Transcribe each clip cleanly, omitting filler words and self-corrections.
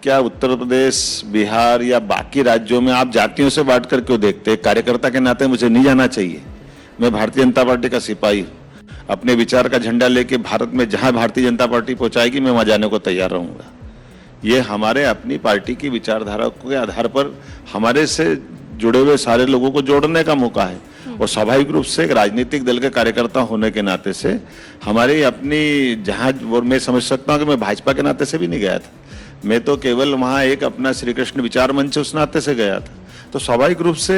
क्या उत्तर प्रदेश, बिहार या बाकी राज्यों में आप जातियों से बांट कर क्यों देखते हैं? कार्यकर्ता के नाते मुझे नहीं जाना चाहिए। मैं भारतीय जनता पार्टी का सिपाही हूँ। अपने विचार का झंडा लेके भारत में जहां भारतीय जनता पार्टी पहुंचाएगी मैं वहां जाने को तैयार रहूंगा। ये हमारे अपनी पार्टी की विचारधारा के आधार पर हमारे से जुड़े हुए सारे लोगों को जोड़ने का मौका है और स्वाभाविक रूप से एक राजनीतिक दल के कार्यकर्ता होने के नाते से हमारी अपनी जहां, और मैं समझ सकता हूं कि मैं भाजपा के नाते से भी नहीं गया था, मैं तो केवल वहां एक अपना श्री कृष्ण विचार मंच उस नाते से गया था। तो स्वाभाविक रूप से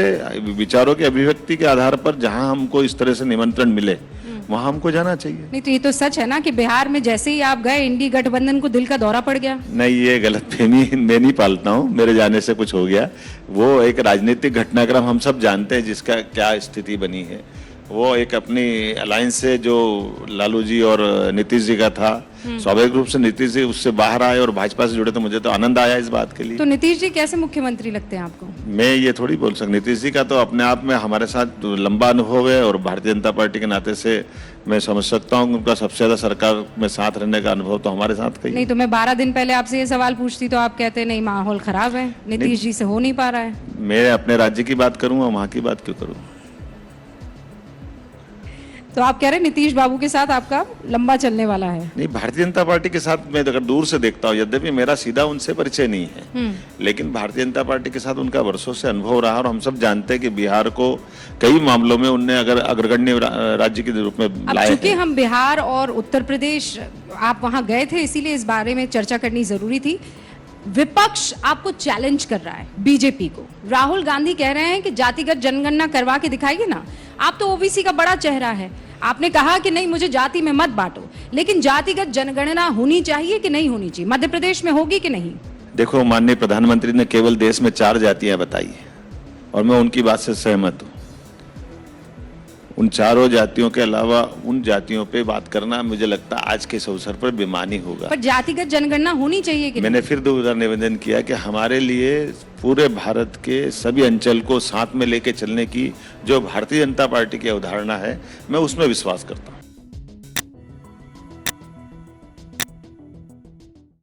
विचारों की अभिव्यक्ति के आधार पर जहां हमको इस तरह से निमंत्रण मिले वहां हमको जाना चाहिए। नहीं तो ये तो सच है ना कि बिहार में जैसे ही आप गए इंडी गठबंधन को दिल का दौरा पड़ गया। नहीं, ये गलतफहमी मैं नहीं पालता हूँ, मेरे जाने से कुछ हो गया। वो एक राजनीतिक घटनाक्रम हम सब जानते हैं जिसका क्या स्थिति बनी है। वो एक अपनी अलायंस से जो लालू जी और नीतीश जी का था, स्वाभाविक रूप से नीतीश जी उससे बाहर आए और भाजपा से जुड़े, तो मुझे तो आनंद आया इस बात के लिए। तो नीतीश जी कैसे मुख्यमंत्री लगते हैं आपको? मैं ये थोड़ी बोल सकता, नीतीश जी का तो अपने आप में हमारे साथ लंबा अनुभव है और भारतीय जनता पार्टी के नाते से मैं समझ सकता हूँ उनका सबसे ज्यादा सरकार में साथ रहने का अनुभव तो हमारे साथ का ही। नहीं तो मैं 12 दिन पहले आपसे ये सवाल पूछती तो आप कहते नहीं माहौल खराब है, नीतीश जी से हो नहीं पा रहा है। मैं अपने राज्य की बात करूंगा, वहां की बात क्यों करूँ? तो आप कह रहे हैं नीतीश बाबू के साथ आपका लंबा चलने वाला है? नहीं, भारतीय जनता पार्टी के साथ मैं अगर दूर से देखता हूँ, यद्यपि मेरा सीधा उनसे परिचय नहीं है, लेकिन भारतीय जनता पार्टी के साथ उनका वर्षों से अनुभव रहा और हम सब जानते हैं कि बिहार को कई मामलों में उनने अगर अग्रगण्य राज्य के रूप में लाए। चूंकि हम बिहार और उत्तर प्रदेश, आप वहां गए थे इसीलिए इस बारे में चर्चा करनी जरूरी थी। विपक्ष आपको चैलेंज कर रहा है, बीजेपी को। राहुल गांधी कह रहे हैं कि जातिगत जनगणना करवा के दिखाइए ना, आप तो ओबीसी का बड़ा चेहरा है। आपने कहा कि नहीं मुझे जाति में मत बांटो, लेकिन जातिगत जनगणना होनी चाहिए कि नहीं होनी चाहिए? मध्य प्रदेश में होगी कि नहीं? देखो, माननीय प्रधानमंत्री ने केवल देश में 4 जातियां बताई है और मैं उनकी बात से सहमत हूं। उन चारों जातियों के अलावा उन जातियों पे बात करना मुझे लगता है आज के इस अवसर पर बेमानी होगा। पर जातिगत जनगणना होनी चाहिए कि मैंने फिर दोबारा निवेदन किया कि हमारे लिए पूरे भारत के सभी अंचल को साथ में लेके चलने की जो भारतीय जनता पार्टी की अवधारणा है, मैं उसमें विश्वास करता हूँ।